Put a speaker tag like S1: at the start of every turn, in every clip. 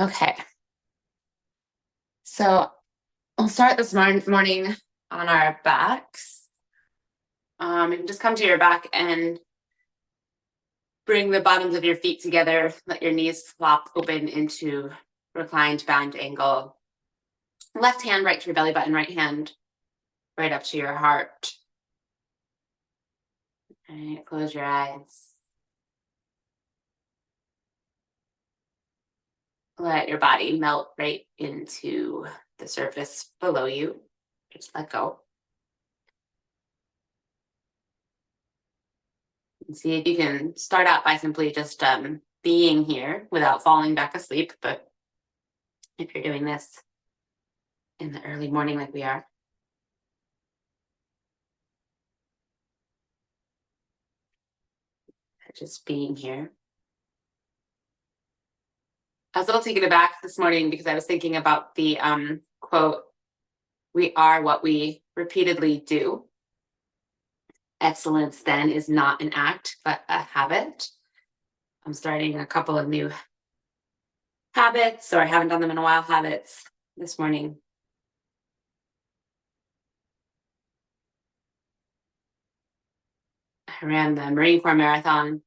S1: Okay, so we'll start this morning on our backs. You can just come to your back and bring the bottoms of your feet together. Let your knees flop open into reclined bound angle. Left hand right to your belly button, right hand right up to your heart. All right, close your eyes. Let your body melt right into the surface below you. Just let go. And see if you can start out by simply just being here without falling back asleep. But if you're doing this in the early morning like we are, just being here. I was a little taken aback this morning because I was thinking about the quote, "We are what we repeatedly do. Excellence then is not an act, but a habit." I'm starting a couple of new habits, or I haven't done them in a while, habits this morning. I ran the Marine Corps Marathon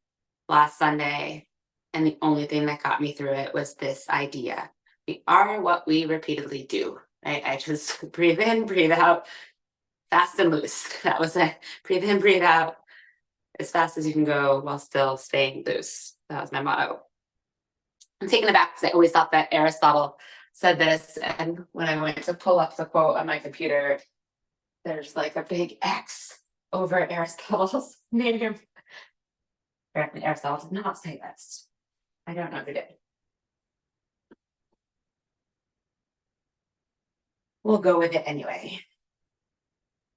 S1: last Sunday, and the only thing that got me through it was this idea. We are what we repeatedly do, right? I just breathe in, breathe out, fast and loose. That was it. Breathe in, breathe out as fast as you can go while still staying loose. That was my motto. I'm taken aback because I always thought that Aristotle said this. And when I went to pull up the quote on my computer, there's like a big X over Aristotle's name. Apparently, Aristotle did not say this. I don't know who did. We'll go with it anyway.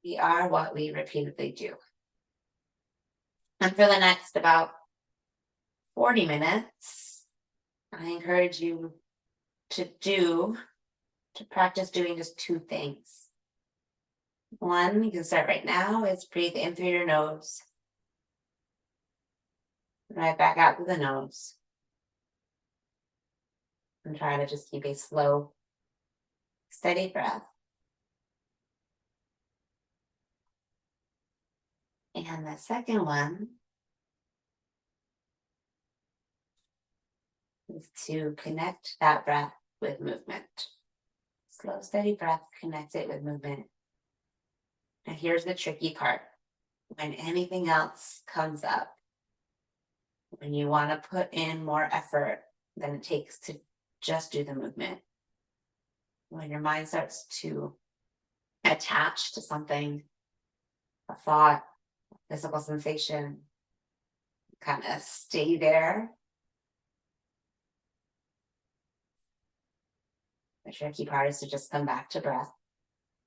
S1: We are what we repeatedly do. And for the next about 40 minutes, I encourage you to practice doing just two things. One, you can start right now, is breathe in through your nose. Right back out through the nose. And try to just keep a slow, steady breath. And the second one is to connect that breath with movement. Slow, steady breath, connect it with movement. Now here's the tricky part. When anything else comes up, when you want to put in more effort than it takes to just do the movement, when your mind starts to attach to something, a thought, a physical sensation, kind of stay there. The tricky part is to just come back to breath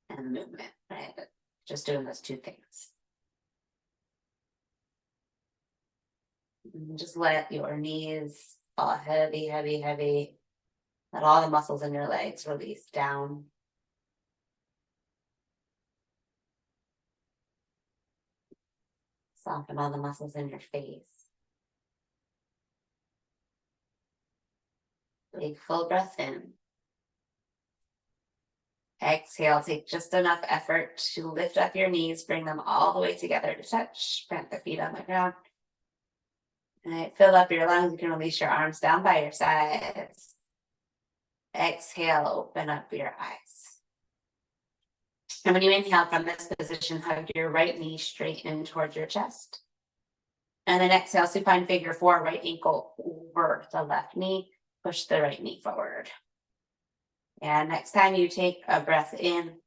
S1: and movement, right? Just doing those two things. And just let your knees fall heavy, heavy, heavy. Let all the muscles in your legs release down. Soften all the muscles in your face. Take full breath in. Exhale, take just enough effort to lift up your knees, bring them all the way together to touch. Plant the feet on the ground. All right, fill up your lungs. You can release your arms down by your sides. Exhale, open up your eyes. And when you inhale from this position, hug your right knee straight in towards your chest. And then exhale, supine figure four, right ankle over the left knee. Push the right knee forward. And next time you take a breath in,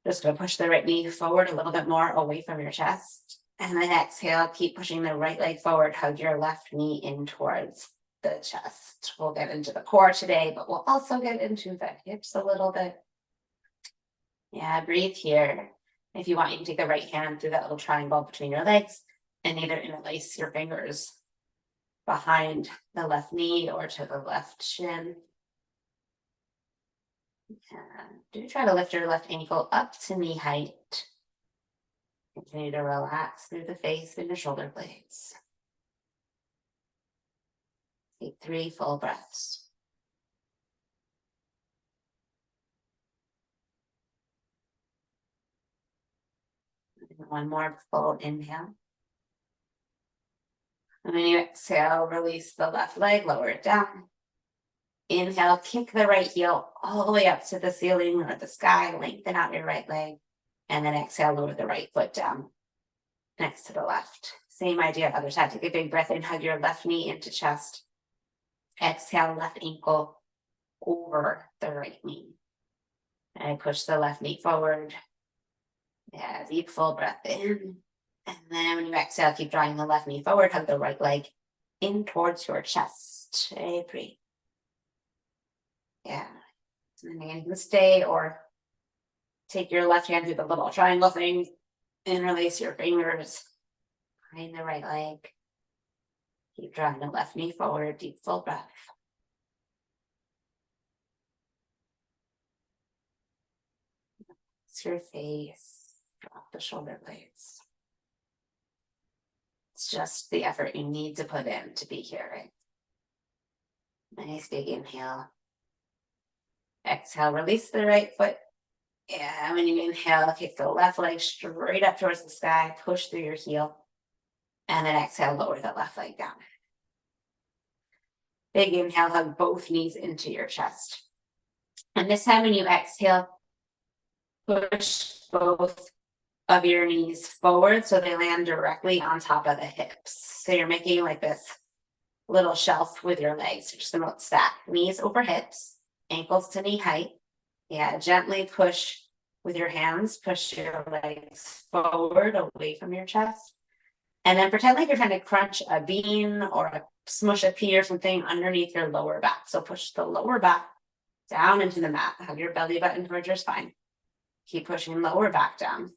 S1: just going to push the right knee forward a little bit more away from your chest. And then exhale, keep pushing the right leg forward, hug your left knee in towards the chest. We'll get into the core today, but we'll also get into the hips a little bit. Yeah, breathe here. If you want, you can take the right hand through that little triangle between your legs and either interlace your fingers behind the left knee or to the left shin. And do try to lift your left ankle up to knee height. Continue to relax through the face and your shoulder blades. Take 3 full breaths. One more full inhale. And when you exhale, release the left leg, lower it down. Inhale, kick the right heel all the way up to the ceiling or the sky, lengthen out your right leg. And then exhale, lower the right foot down next to the left. Same idea, other side. Take a big breath in, hug your left knee into chest. Exhale, left ankle over the right knee. And push the left knee forward. Yeah, deep full breath in. And then when you exhale, keep drawing the left knee forward, hug the right leg in towards your chest. Breathe. Yeah. And then you can stay or take your left hand through the little triangle thing. Interlace your fingers behind the right leg. Keep drawing the left knee forward, deep full breath. It's your face, drop the shoulder blades. It's just the effort you need to put in to be here, right? Nice big inhale. Exhale, release the right foot. Yeah, when you inhale, kick the left leg straight up towards the sky, push through your heel. And then exhale, lower the left leg down. Big inhale, hug both knees into your chest. And this time when you exhale, push both of your knees forward so they land directly on top of the hips. So you're making like this little shelf with your legs. You're just going to stack knees over hips, ankles to knee height. Yeah, gently push with your hands, push your legs forward away from your chest. And then pretend like you're trying to crunch a bean or smush a pea or something underneath your lower back. So push the lower back down into the mat. Have your belly button towards your spine. Keep pushing lower back down.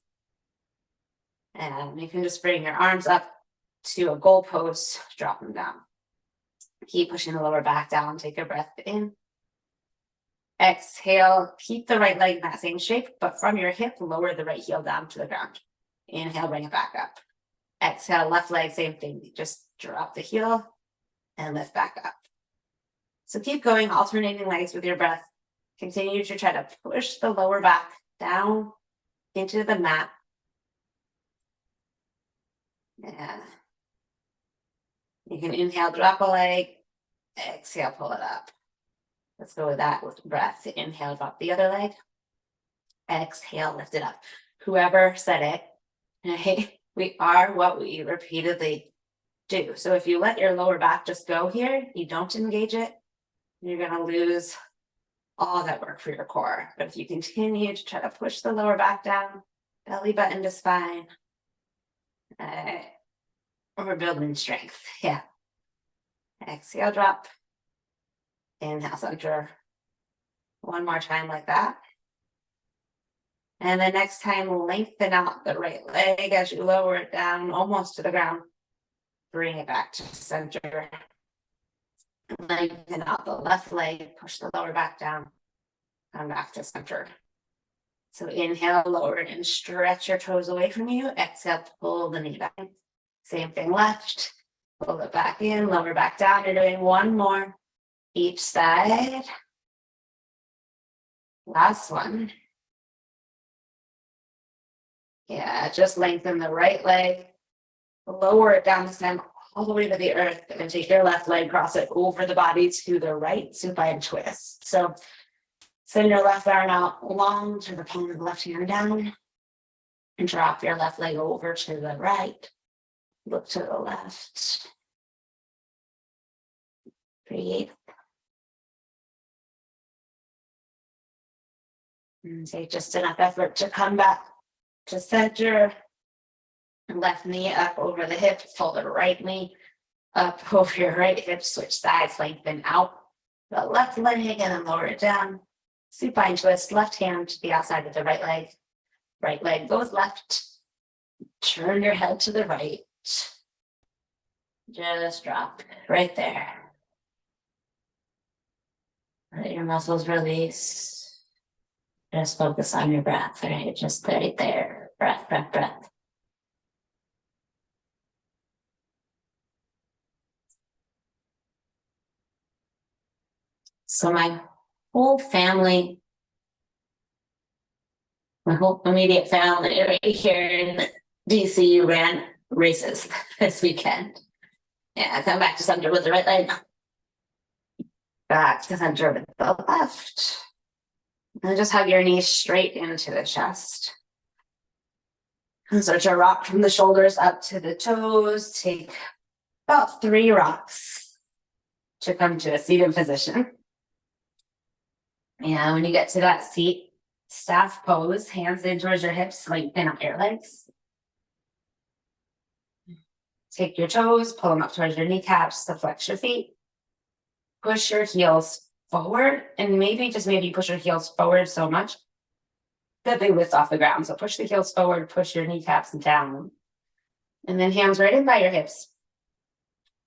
S1: And you can just bring your arms up to a goalpost, drop them down. Keep pushing the lower back down. Take a breath in. Exhale, keep the right leg in that same shape, but from your hip, lower the right heel down to the ground. Inhale, bring it back up. Exhale, left leg, same thing. Just drop the heel and lift back up. So keep going, alternating legs with your breath. Continue to try to push the lower back down into the mat. Yeah. You can inhale, drop a leg. Exhale, pull it up. Let's go with that with breath. Inhale, drop the other leg. Exhale, lift it up. Whoever said it, right? We are what we repeatedly do. So if you let your lower back just go here, you don't engage it, you're going to lose all that work for your core. But if you continue to try to push the lower back down, belly button to spine, we're building strength. Yeah. Exhale, drop. Inhale, center. One more time like that. And the next time, lengthen out the right leg as you lower it down almost to the ground. Bring it back to center. Lengthen out the left leg, push the lower back down. Come back to center. So inhale, lower and stretch your toes away from you. Exhale, pull the knee back. Same thing left. Pull it back in, lower back down. You're doing one more each side. Last one. Yeah, just lengthen the right leg. Lower it down this time all the way to the earth. And take your left leg, cross it over the body to the right, supine twist. So send your left arm out long to the palm of the left hand down. And drop your left leg over to the right. Look to the left. Breathe. And take just enough effort to come back to center. Left knee up over the hip. Pull the right knee up over your right hip. Switch sides, lengthen out the left leg and then lower it down. Supine twist, left hand to the outside of the right leg. Right leg goes left. Turn your head to the right. Just drop right there. Let your muscles release. Just focus on your breath, right? Just right there. Breath, breath, breath. So my whole family, my whole immediate family right here in DC, you ran races this weekend. Yeah, come back to center with the right leg. Back to center with the left. And just hug your knees straight into the chest. And start to rock from the shoulders up to the toes. Take about 3 rocks to come to a seated position. And when you get to that seat, staff pose, hands in towards your hips, lengthen out your legs. Take your toes, pull them up towards your kneecaps to flex your feet. Push your heels forward, and maybe push your heels forward so much that they lift off the ground. So push the heels forward, push your kneecaps down. And then hands right in by your hips.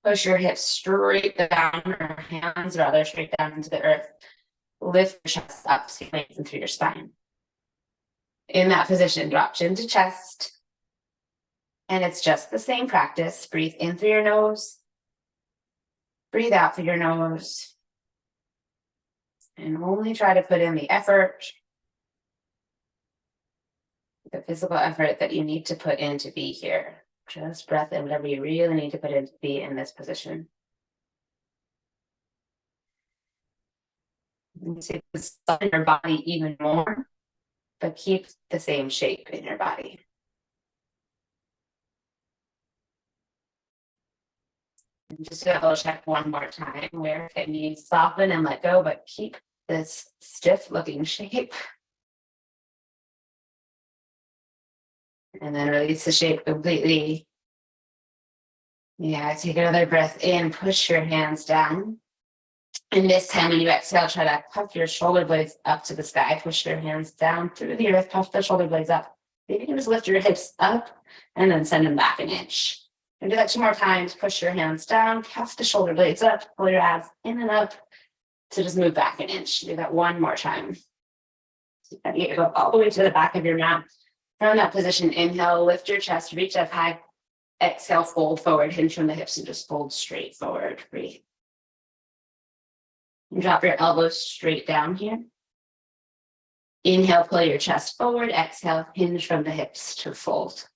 S1: Push your hips straight down, or hands rather straight down into the earth. Lift your chest up to lengthen through your spine. In that position, drop chin to chest. And it's just the same practice. Breathe in through your nose. Breathe out through your nose. And only try to put in the effort, the physical effort that you need to put in to be here. Just breath in whatever you really need to put in to be in this position. You see the sun in your body even more, but keep the same shape in your body. And just double check one more time. Where can you soften and let go, but keep this stiff looking shape. And then release the shape completely. Yeah, take another breath in, push your hands down. And this time when you exhale, try to puff your shoulder blades up to the sky. Push your hands down through the earth, puff the shoulder blades up. Maybe you can just lift your hips up and then send them back an inch. And do that 2 more times. Push your hands down, puff the shoulder blades up, pull your abs in and up to just move back an inch. Do that 1 more time. So you go all the way to the back of your mat. From that position, inhale, lift your chest, reach up high. Exhale, fold forward, hinge from the hips and just fold straight forward. Breathe. And drop your elbows straight down here. Inhale, pull your chest forward. Exhale, hinge from the hips to fold.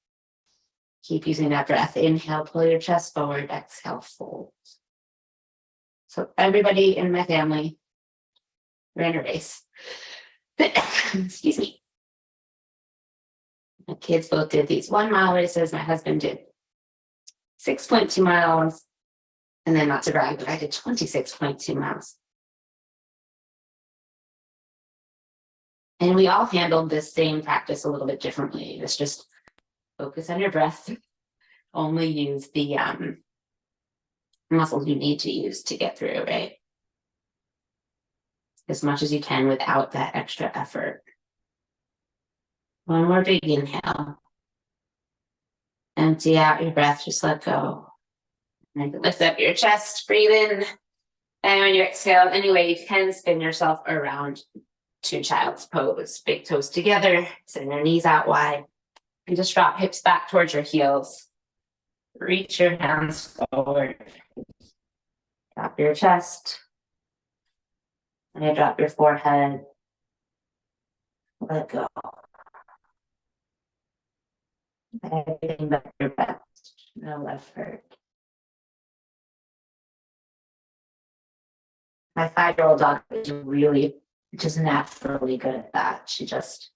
S1: Keep using that breath. Inhale, pull your chest forward. Exhale, fold. So everybody in my family ran a race. Excuse me. My kids both did these 1-mile races. My husband did 6.2 miles. And then, not to brag, but I did 26.2 miles. And we all handled this same practice a little bit differently. It's just focus on your breath. Only use the muscles you need to use to get through, right? As much as you can without that extra effort. 1 more big inhale. Empty out your breath, just let go. And lift up your chest, breathe in. And when you exhale, anyway, you can spin yourself around to child's pose. Big toes together, send your knees out wide. And just drop hips back towards your heels. Reach your hands forward. Drop your chest. And you drop your forehead. Let go. Everything but your best. No effort. My 5-year-old dog is really just naturally good at that. She just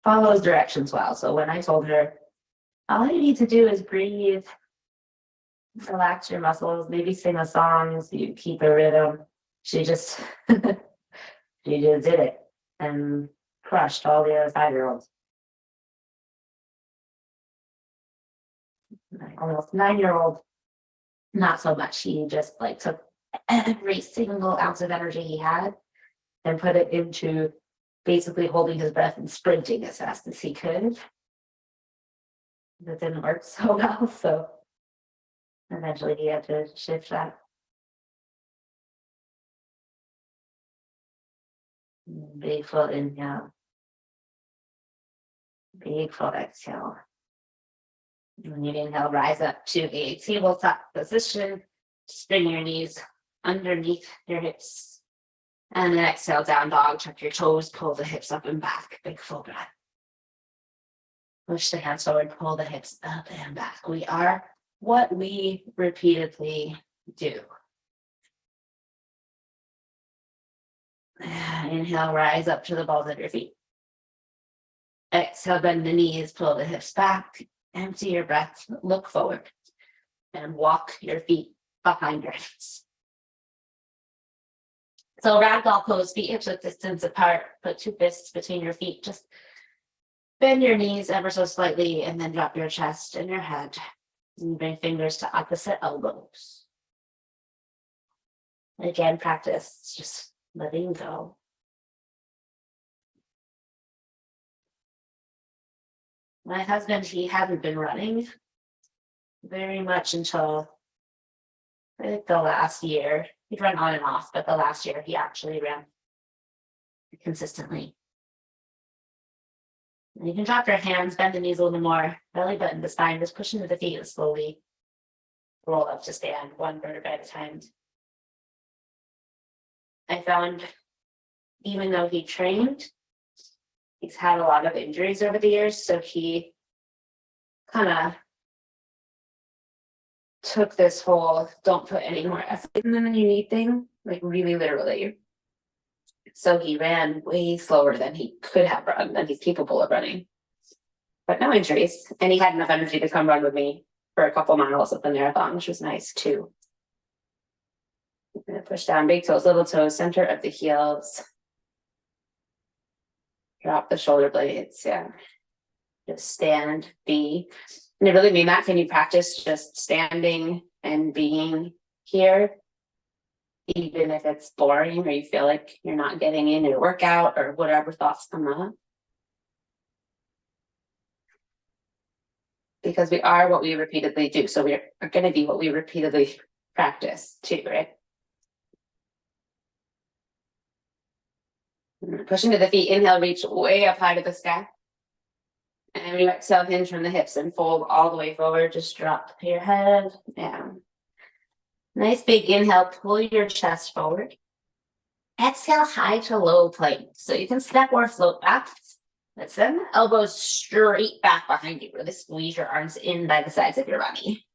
S1: follows directions well. So when I told her, all you need to do is breathe, relax your muscles, maybe sing a song so you keep a rhythm, she just she just did it and crushed all the other 5-year-olds. My almost 9-year-old, not so much. He just like took every single ounce of energy he had and put it into basically holding his breath and sprinting as fast as he could. That didn't work so well, so eventually he had to shift that. Big full inhale. Big full exhale. When you inhale, rise up to a tabletop position. Just bring your knees underneath your hips. And then exhale, down dog, tuck your toes, pull the hips up and back. Big full breath. Push the hands forward, pull the hips up and back. We are what we repeatedly do. Inhale, rise up to the balls of your feet. Exhale, bend the knees, pull the hips back, empty your breath, look forward, and walk your feet behind your hips. So ragdoll pose, feet hips width distance apart, put two fists between your feet. Just bend your knees ever so slightly and then drop your chest and your head. And bring fingers to opposite elbows. Again, practice just letting go. My husband, he hadn't been running very much until I think the last year. He'd run on and off, but the last year he actually ran consistently. And you can drop your hands, bend the knees a little more, belly button to spine, just push into the feet and slowly roll up to stand, one vertebrae at a time. I found even though he trained, he's had a lot of injuries over the years, so he kind of took this whole don't put any more effort in than you need thing, like really literally. So he ran way slower than he could have run, than he's capable of running. But no injuries. And he had enough energy to come run with me for a couple miles of the marathon, which was nice too. I'm going to push down big toes, little toes, center of the heels. Drop the shoulder blades, yeah. Just stand, be. And I really mean that. Can you practice just standing and being here? Even if it's boring or you feel like you're not getting in your workout or whatever thoughts come up. Because we are what we repeatedly do. So we're going to be what we repeatedly practice too, right? Push into the feet, inhale, reach way up high to the sky. And we exhale, hinge from the hips and fold all the way forward. Just drop your head down. Nice big inhale, pull your chest forward. Exhale, high to low plank. So you can step or float back. Let's send the elbows straight back behind you. Really squeeze your arms in by the sides of your body.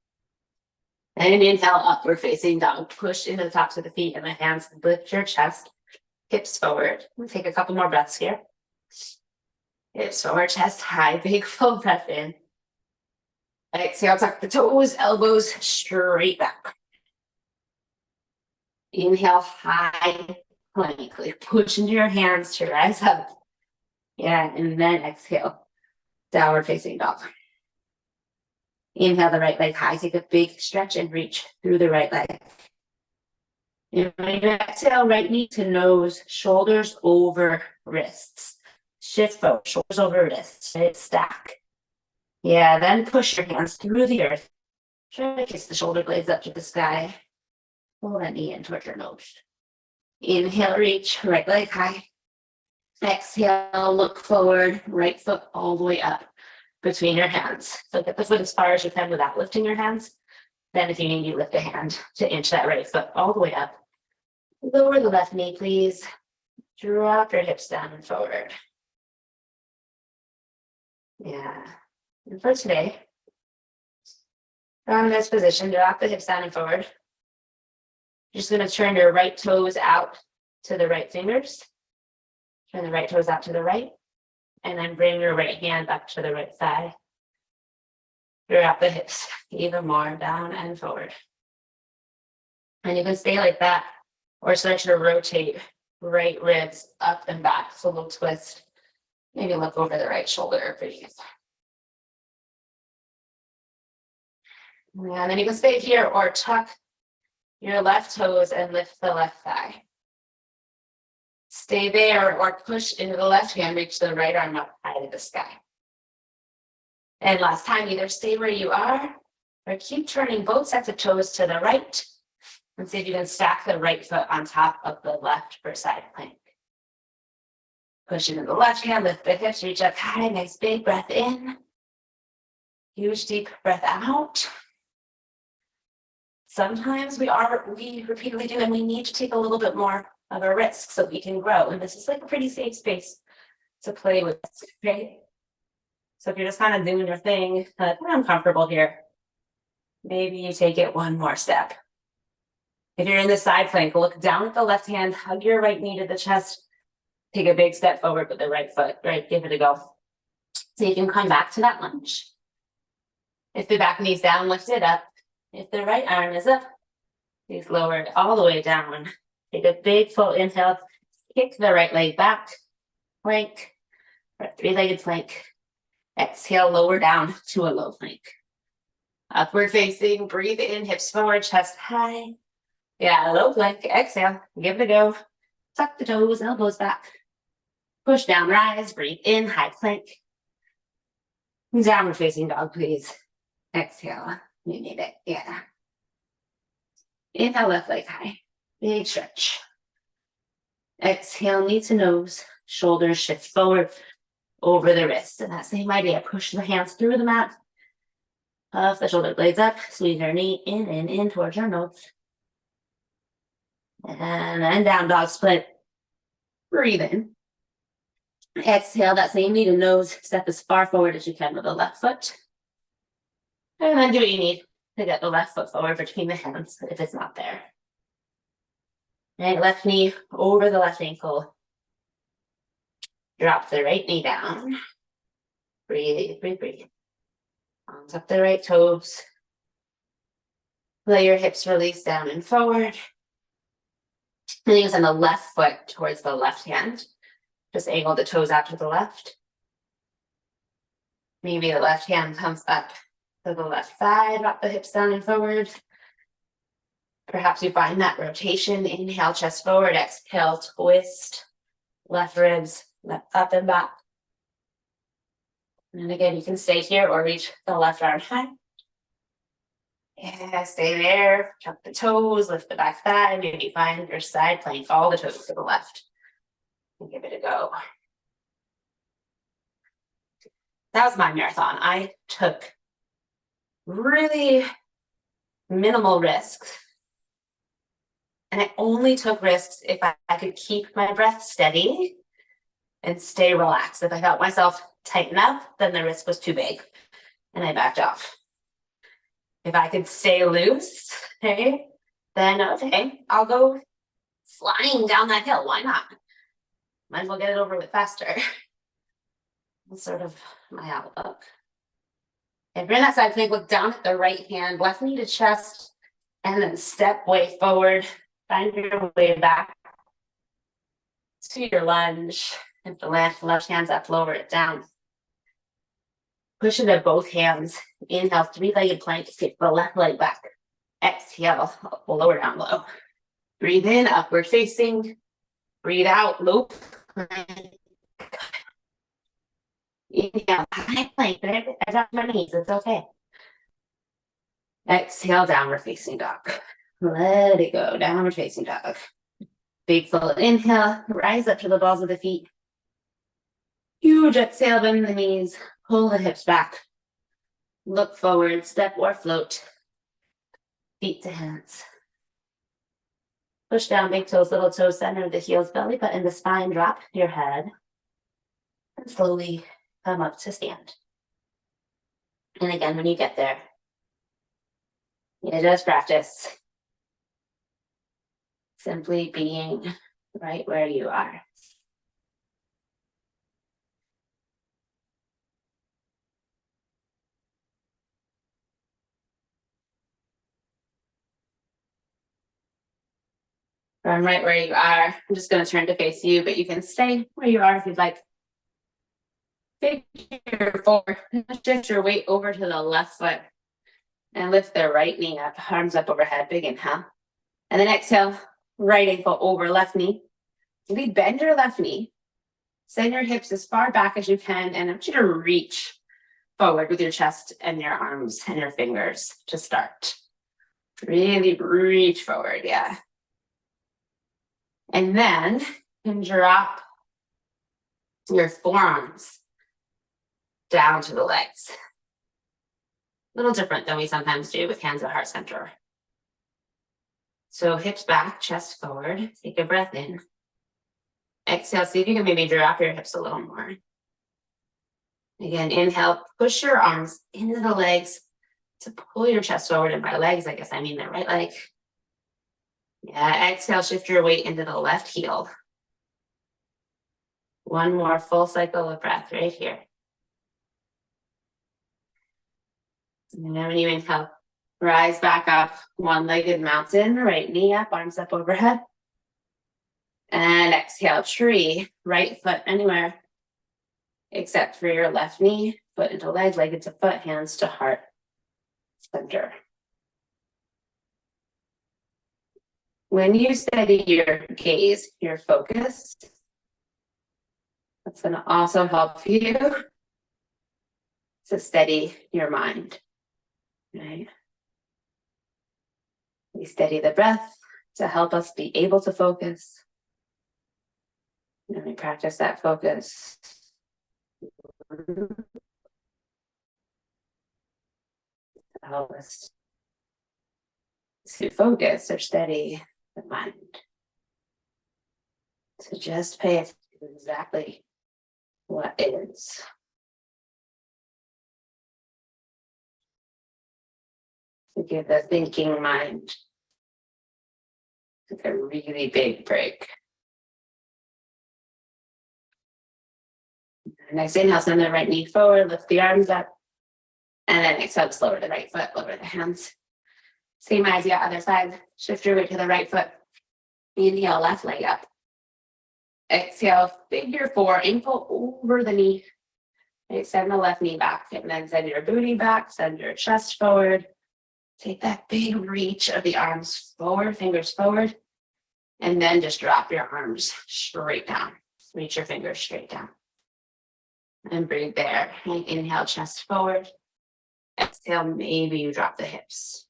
S1: And inhale, upward facing dog. Push into the tops of the feet and the hands. Lift your chest, hips forward. We'll take a couple more breaths here. Hips forward, chest high, big full breath in. Exhale, tuck the toes, elbows straight back. Inhale, high plank. Like push into your hands to rise up. Yeah, and then exhale, downward facing dog. Inhale the right leg high. Take a big stretch and reach through the right leg. And when you exhale, right knee to nose, shoulders over wrists. Shift forward, shoulders over wrists. Stack. Yeah, then push your hands through the earth. Try to kiss the shoulder blades up to the sky. Pull that knee in towards your nose. Inhale, reach, right leg high. Exhale, look forward, right foot all the way up between your hands. So get the foot as far as you can without lifting your hands. Then if you need, you lift a hand to inch that right foot all the way up. Lower the left knee, please. Drop your hips down and forward. Yeah. And for today, from this position, drop the hips down and forward. You're just going to turn your right toes out to the right fingers. Turn the right toes out to the right. And then bring your right hand up to the right thigh. Drop the hips even more down and forward. And you can stay like that or start to rotate right ribs up and back. So a little twist. Maybe look over the right shoulder for you. And then you can stay here or tuck your left toes and lift the left thigh. Stay there or push into the left hand, reach the right arm up high to the sky. And last time, either stay where you are or keep turning both sets of toes to the right and see if you can stack the right foot on top of the left for side plank. Push into the left hand, lift the hips, reach up high, nice big breath in. Huge deep breath out. Sometimes we repeatedly do, and we need to take a little bit more of a risk so we can grow. And this is like a pretty safe space to play with, right? So if you're just kind of doing your thing, kind of uncomfortable here, maybe you take it one more step. If you're in the side plank, look down at the left hand, hug your right knee to the chest, take a big step forward with the right foot, right? Give it a go. So you can come back to that lunge. If the back knee's down, lift it up. If the right arm is up, please lower it all the way down. Take a big full inhale, kick the right leg back, plank, or three-legged plank. Exhale, lower down to a low plank. Upward facing, breathe in, hips forward, chest high. Yeah, low plank, exhale, give it a go. Tuck the toes, elbows back. Push down, rise, breathe in, high plank. Downward facing dog, please. Exhale, you need it, yeah. Inhale, left leg high, big stretch. Exhale, knee to nose, shoulders shift forward over the wrist. And that same idea, push the hands through the mat. Puff the shoulder blades up, squeeze your knee in towards your nose. And then down dog split. Breathe in. Exhale, that same knee to nose, step as far forward as you can with the left foot. And then do what you need to get the left foot forward between the hands if it's not there. Right, left knee over the left ankle. Drop the right knee down. Breathe, breathe, breathe. Arms up the right toes. Let your hips release down and forward. And you send the left foot towards the left hand. Just angle the toes out to the left. Maybe the left hand comes up to the left side. Drop the hips down and forward. Perhaps you find that rotation. Inhale, chest forward. Exhale, twist. Left ribs up and back. And again, you can stay here or reach the left arm high. Yeah, stay there. Tuck the toes, lift the back thigh. Maybe find your side plank, all the toes to the left. And give it a go. That was my marathon. I took really minimal risks. And I only took risks if I could keep my breath steady and stay relaxed. If I felt myself tighten up, then the risk was too big and I backed off. If I could stay loose, okay, then okay, I'll go flying down that hill. Why not? Might as well get it over with faster. That's sort of my outlook. If you're in that side plank, look down at the right hand, left knee to chest, and then step way forward. Find your way back to your lunge. If the left hand's up, lower it down. Push into both hands. Inhale, three-legged plank, kick the left leg back. Exhale, lower down low. Breathe in, upward facing. Breathe out, low plank. Inhale, high plank. I dropped my knees, it's okay. Exhale, downward facing dog. Let it go, downward facing dog. Big full inhale, rise up to the balls of the feet. Huge exhale, bend the knees, pull the hips back. Look forward, step or float. Feet to hands. Push down, big toes, little toes, center of the heels, belly button, the spine, drop your head. And slowly come up to stand. And again, when you get there, you just practice simply being right where you are. From right where you are, I'm just going to turn to face you, but you can stay where you are if you'd like. Figure forward, shift your weight over to the left foot and lift the right knee up, arms up overhead, big inhale. And then exhale, right ankle over left knee. Maybe bend your left knee, send your hips as far back as you can, and I want you to reach forward with your chest and your arms and your fingers to start. Really reach forward, yeah. And then you can drop your forearms down to the legs. A little different than we sometimes do with hands at heart center. So hips back, chest forward. Take a breath in. Exhale, see if you can maybe drop your hips a little more. Again, inhale, push your arms into the legs to pull your chest forward. And by legs, I guess I mean the right leg. Yeah, exhale, shift your weight into the left heel. One more full cycle of breath right here. And then when you inhale, rise back up, one-legged mountain, right knee up, arms up overhead. And exhale, tree, right foot anywhere except for your left knee, foot into leg, leg into foot, hands to heart center. When you steady your gaze, your focus, that's going to also help you to steady your mind, right? We steady the breath to help us be able to focus. And we practice that focus. Help us to focus or steady the mind. So just pay attention to exactly what is. To give the thinking mind a really big break. Next inhale, send the right knee forward, lift the arms up. And then exhale, just lower the right foot, lower the hands. Same as the other side. Shift your weight to the right foot. Inhale, left leg up. Exhale, figure four, ankle over the knee. Extend the left knee back and then send your booty back, send your chest forward. Take that big reach of the arms forward, fingers forward. And then just drop your arms straight down. Reach your fingers straight down. And breathe there. And inhale, chest forward. Exhale, maybe you drop the hips.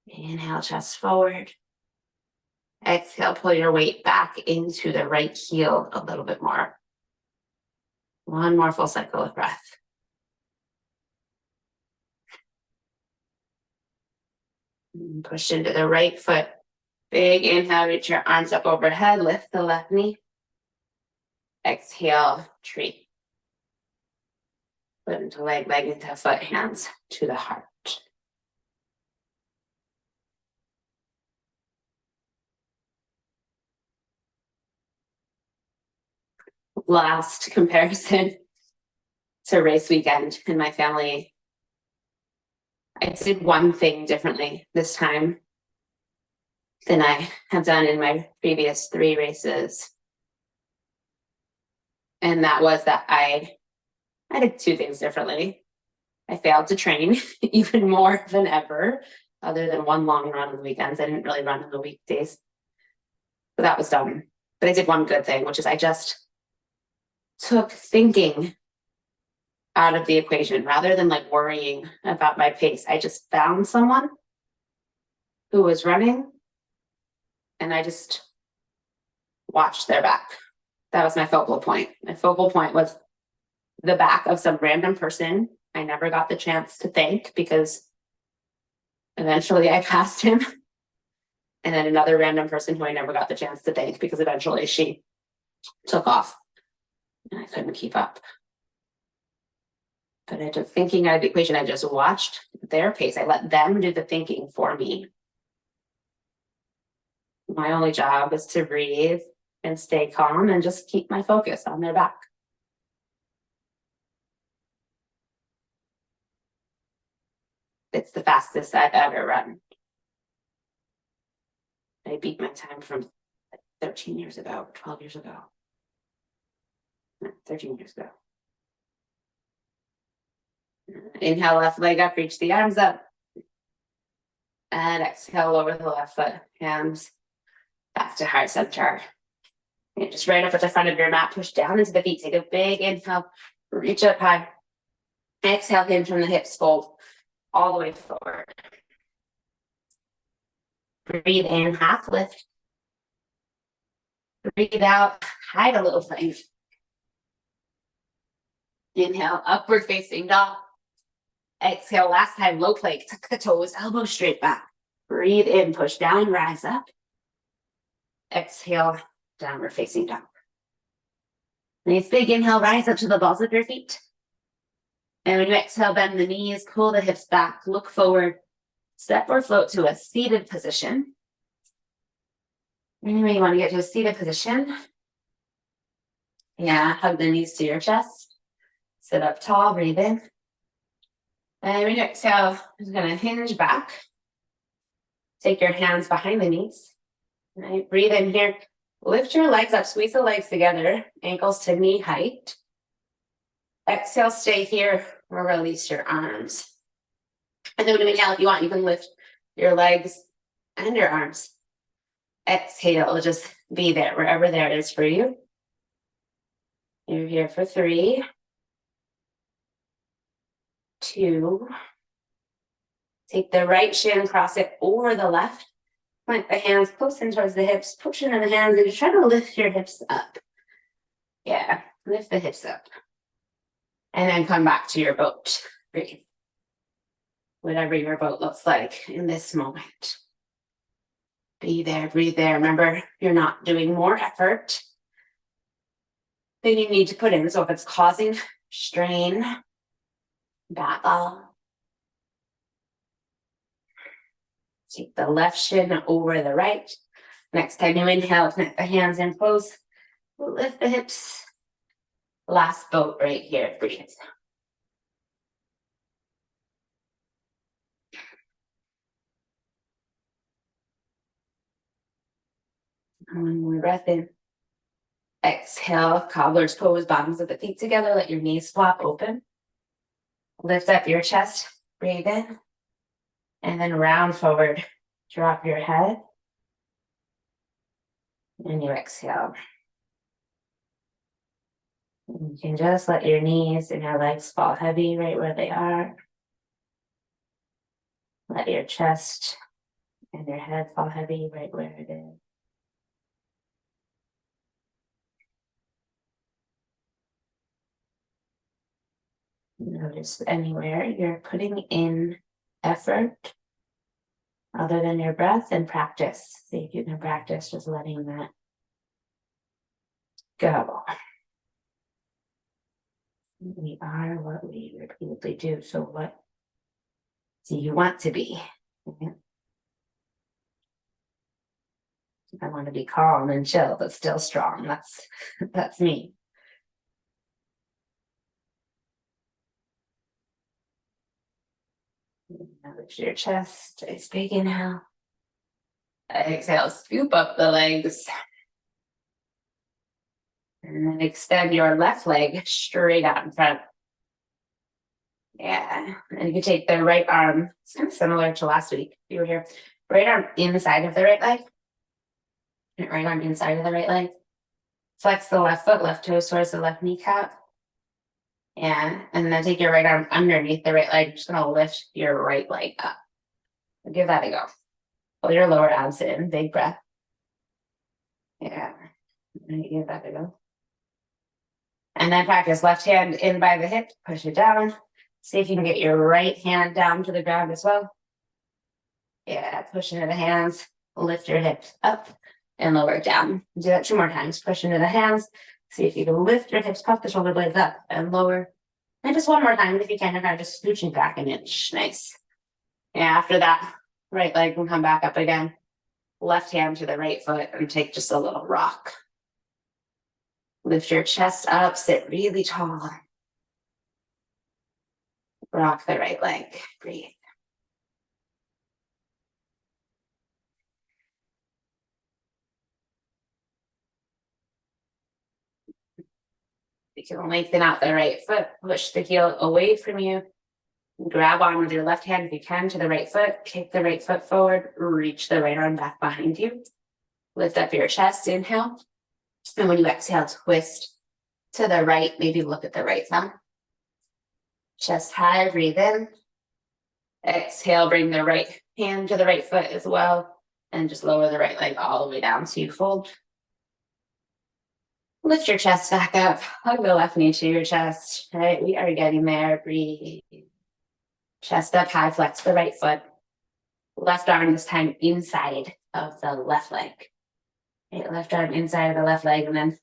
S1: Inhale, chest forward. Exhale, pull your weight back into the right heel a little bit more. One more full cycle of breath. And push into the right foot. Big inhale, reach your arms up overhead, lift the left knee. Exhale, tree. Foot into leg, leg into foot, hands to the heart. Last comparison to race weekend in my family. I did one thing differently this time than I have done in my previous 3 races. And that was that I did 2 things differently. I failed to train even more than ever, other than one long run on the weekends. I didn't really run on the weekdays. But that was dumb. But I did one good thing, which is I just took thinking out of the equation rather than like worrying about my pace. I just found someone who was running and I just watched their back. That was my focal point. My focal point was the back of some random person I never got the chance to thank because eventually I passed him. And then another random person who I never got the chance to thank because eventually she took off and I couldn't keep up. But I took thinking out of the equation. I just watched their pace. I let them do the thinking for me. My only job is to breathe and stay calm and just keep my focus on their back. It's the fastest I've ever run. I beat my time from 13 years ago, 12 years ago. 13 years ago. Inhale, left leg up, reach the arms up. And exhale, lower the left foot, hands back to heart center. And just right up at the front of your mat, push down into the feet. Take a big inhale, reach up high. Exhale, hinge from the hips, fold all the way forward. Breathe in, half lift. Breathe out, hide a little plank. Inhale, upward facing dog. Exhale, last time, low plank, tuck the toes, elbows straight back. Breathe in, push down, rise up. Exhale, downward facing dog. Nice big inhale, rise up to the balls of your feet. And when you exhale, bend the knees, pull the hips back, look forward, step or float to a seated position. Anyway, you want to get to a seated position. Yeah, hug the knees to your chest. Sit up tall, breathe in. And when you exhale, you're going to hinge back. Take your hands behind the knees. Right, breathe in here. Lift your legs up, squeeze the legs together, ankles to knee height. Exhale, stay here, or release your arms. And then when you inhale, if you want, you can lift your legs and your arms. Exhale, just be there, wherever there is for you. You're here for 3, 2. Take the right shin, cross it over the left. Point the hands close in towards the hips, push into the hands, and just try to lift your hips up. Yeah, lift the hips up. And then come back to your boat. Breathe. Whatever your boat looks like in this moment. Be there, breathe there. Remember, you're not doing more effort than you need to put in. So if it's causing strain, back off. Take the left shin over the right. Next time you inhale, connect the hands in close. Lift the hips. Last boat right here. Breathe. One more breath in. Exhale, cobbler's pose, bottoms of the feet together. Let your knees flop open. Lift up your chest. Breathe in. And then round forward. Drop your head. And you exhale. And you can just let your knees and your legs fall heavy right where they are. Let your chest and your head fall heavy right where it is. Notice anywhere you're putting in effort other than your breath, and practice. See if you can practice just letting that go. We are what we repeatedly do. So what do you want to be? I want to be calm and chill, but still strong. That's me. Now lift your chest. Nice big inhale. Exhale, scoop up the legs. And then extend your left leg straight out in front. Yeah. And you can take the right arm, it's kind of similar to last week. You were here. Right arm inside of the right leg. Right arm inside of the right leg. Flex the left foot, left toes towards the left kneecap. And then take your right arm underneath the right leg. Just gonna lift your right leg up. Give that a go. Pull your lower abs in, big breath. Yeah, give that a go. And then practice left hand in by the hip, push it down. See if you can get your right hand down to the ground as well. Yeah, push into the hands, lift your hips up and lower it down. Do that 2 more times. Push into the hands. See if you can lift your hips, puff the shoulder blades up and lower. And just 1 more time, if you can, you're kind of just scooching back an inch. Nice. And after that, right leg can come back up again. Left hand to the right foot and take just a little rock. Lift your chest up, sit really tall. Rock the right leg. Breathe. You can lengthen out the right foot, push the heel away from you. Grab on with your left hand if you can to the right foot. Kick the right foot forward. Reach the right arm back behind you. Lift up your chest, inhale. And when you exhale, twist to the right. Maybe look at the right thumb. Chest high, breathe in. Exhale, bring the right hand to the right foot as well. And just lower the right leg all the way down so you fold. Lift your chest back up. Hug the left knee to your chest. All right, we are getting there. Breathe. Chest up high, flex the right foot. Left arm this time inside of the left leg. Okay, left arm inside of the left leg, and then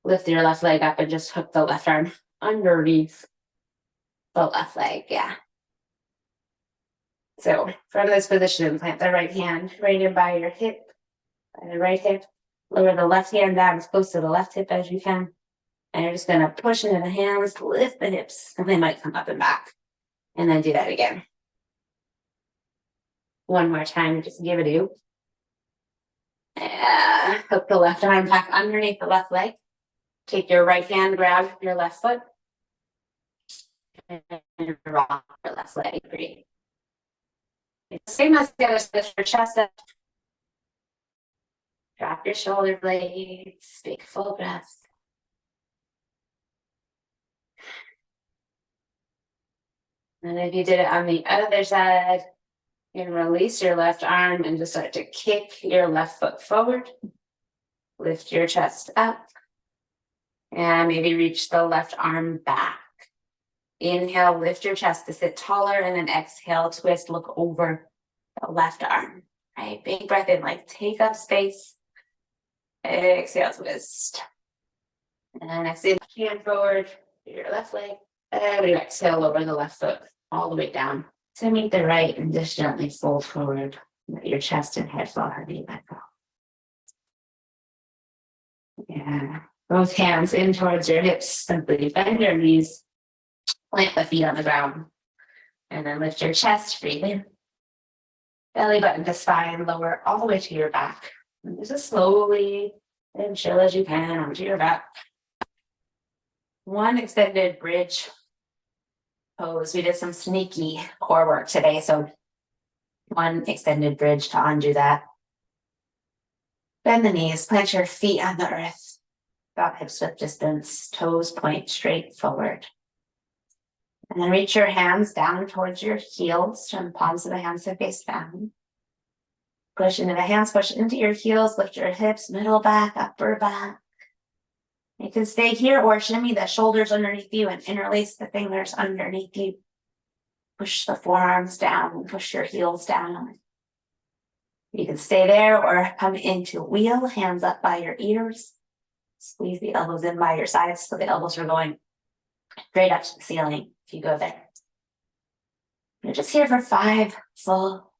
S1: Lift your left leg up and just hook the left arm underneath the left leg. Yeah. So from this position, plant the right hand right in by your hip, by the right hip. Lower the left hand down as close to the left hip as you can. And you're just going to push into the hands, lift the hips, and they might come up and back. And then do that again. One more time, just give it a go. And hook the left arm back underneath the left leg. Take your right hand, grab your left foot, and rock your left leg. Breathe. Same as the other, lift your chest up. Drop your shoulder blades, big full breath. And if you did it on the other side, you can release your left arm and just start to kick your left foot forward. Lift your chest up. And maybe reach the left arm back. Inhale, lift your chest to sit taller, and then exhale, twist, look over the left arm. Right, big breath in, like take up space. Exhale, twist. And then exhale, hand forward, your left leg. And we exhale, lower the left foot all the way down to meet the right, and just gently fold forward. Let your chest and head fall heavy, let go. Yeah. Both hands in towards your hips. Simply bend your knees, plant the feet on the ground, and then lift your chest, breathe in. Belly button to spine, lower all the way to your back. And just slowly and chill as you can onto your back. One extended bridge pose. We did some sneaky core work today, so one extended bridge to undo that. Bend the knees, plant your feet on the earth. About hips width distance, toes point straight forward. And then reach your hands down towards your heels, turn the palms of the hands to face down. Push into the hands, push into your heels, lift your hips, middle back, upper back. You can stay here or shimmy the shoulders underneath you and interlace the fingers underneath you. Push the forearms down, push your heels down. You can stay there or come into wheel, hands up by your ears. Squeeze the elbows in by your sides so the elbows are going straight up to the ceiling if you go there. You're just here for 5 full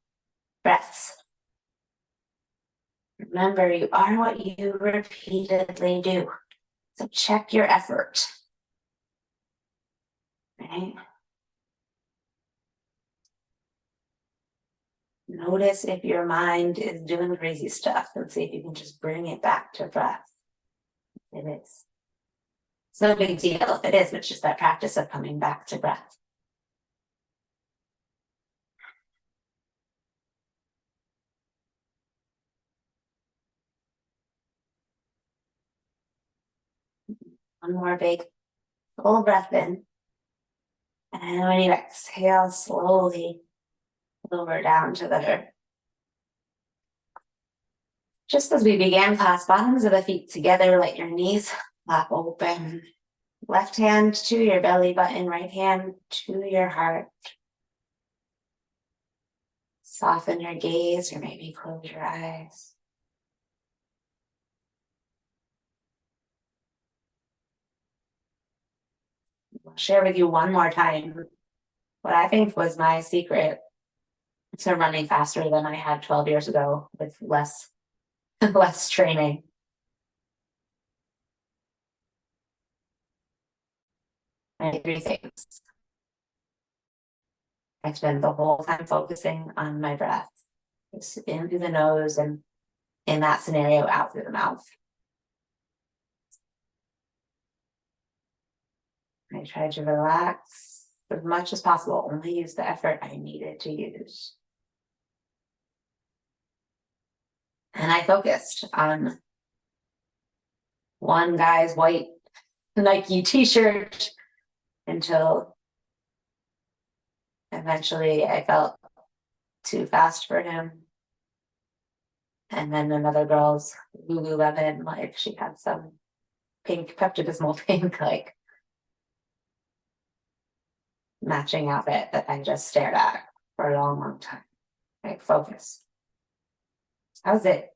S1: breaths. Remember, you are what you repeatedly do. So check your effort. Right? Notice if your mind is doing crazy stuff and see if you can just bring it back to breath. It is. It's no big deal if it is, it's just that practice of coming back to breath. One more big full breath in. And when you exhale, slowly lower down to the earth. Just as we began, clasp bottoms of the feet together, let your knees flap open. Left hand to your belly button, right hand to your heart. Soften your gaze or maybe close your eyes. I'll share with you one more time what I think was my secret to running faster than I had 12 years ago with less training. And 3 things. I spend the whole time focusing on my breath. It's in through the nose and in that scenario, out through the mouth. I tried to relax as much as possible, only use the effort I needed to use. And I focused on one guy's white Nike t-shirt until eventually I felt too fast for him. And then another girl's Lululemon, like she had some pink, Pepto-Bismol pink, like matching outfit that I just stared at for a long, long time. Like focus. That was it.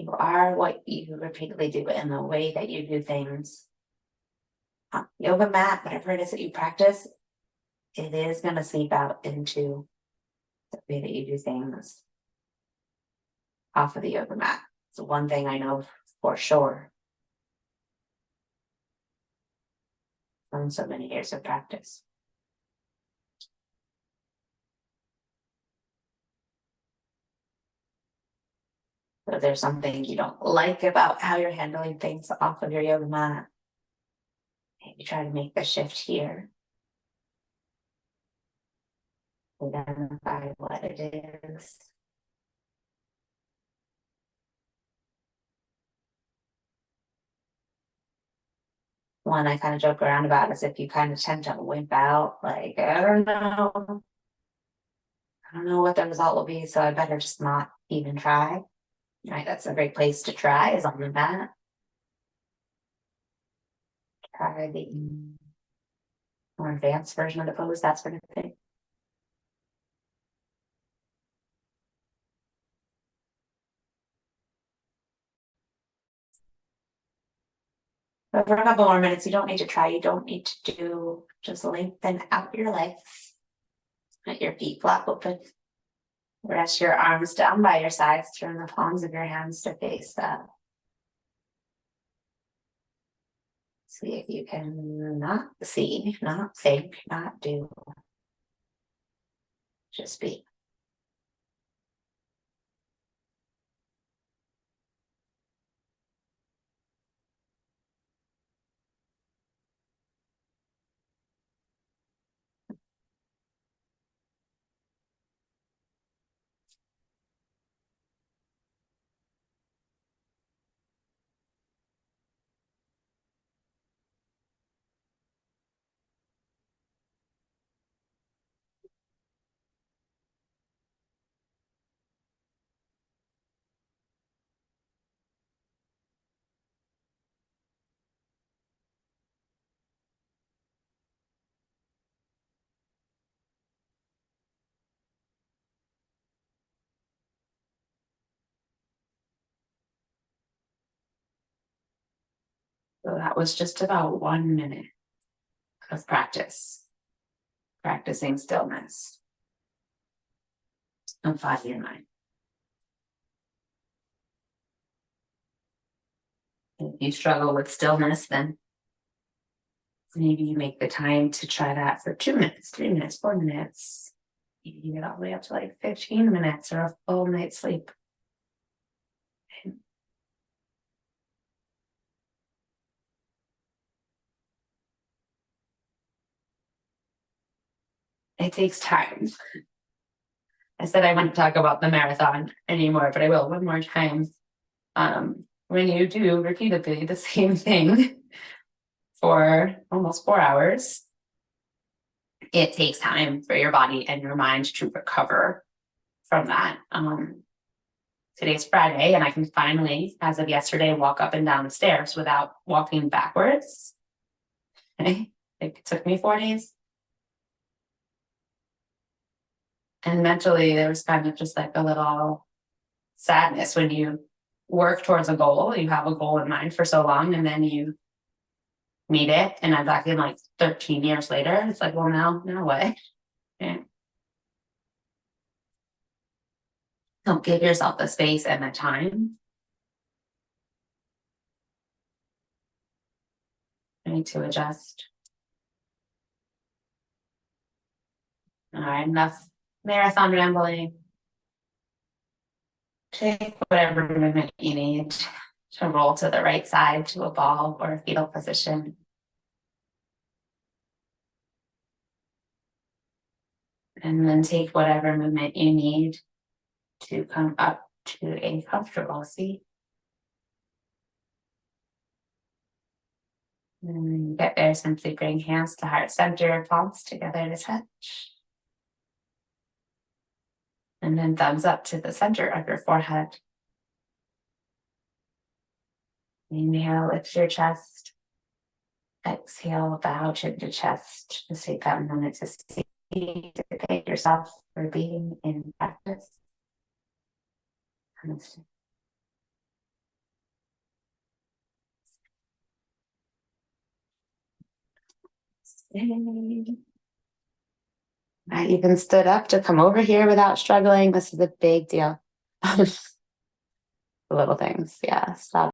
S1: You are what you repeatedly do in the way that you do things. Yoga mat, whatever it is that you practice, it is going to seep out into the way that you do things off of the yoga mat. It's one thing I know for sure from so many years of practice. So if there's something you don't like about how you're handling things off of your yoga mat, maybe try to make the shift here. Identify what it is. One I kind of joke around about is if you kind of tend to wimp out, like, I don't know what the result will be, so I better just not even try. Right, that's a great place to try, is on the mat. Try the more advanced version of the pose, that sort of thing. But for a couple more minutes, you don't need to try. You don't need to do, just lengthen out your legs. Let your feet flap open. Rest your arms down by your sides. Turn the palms of your hands to face up. See if you can not see, not think, not do. Just be. So that was just about 1 minute of practice. Practicing stillness and body and mind. If you struggle with stillness, then maybe you make the time to try that for 2 minutes, 3 minutes, 4 minutes. Maybe you get all the way up to like 15 minutes or a full night's sleep. It takes time. I said I wouldn't talk about the marathon anymore, but I will one more time. When you do repeatedly the same thing for almost 4 hours, it takes time for your body and your mind to recover from that. Today's Friday, and I can finally, as of yesterday, walk up and down the stairs without walking backwards. Okay. It took me 4 days. And mentally, there was kind of just like a little sadness when you work towards a goal. You have a goal in mind for so long, and then you meet it. And I'm talking like 13 years later. It's like, well, now what? Yeah. Don't give yourself the space and the time. I need to adjust. All right, enough marathon rambling. Take whatever movement you need to roll to the right side to a ball or a fetal position. And then take whatever movement you need to come up to a comfortable seat. And when you get there, simply bring hands to heart center, palms together to touch. And then thumbs up to the center of your forehead. Inhale, lift your chest. Exhale, bow chin to chest. Just take that moment to see, to thank yourself for being in practice. Namaste. I even stood up to come over here without struggling. This is a big deal. The little things. Yeah. Stop.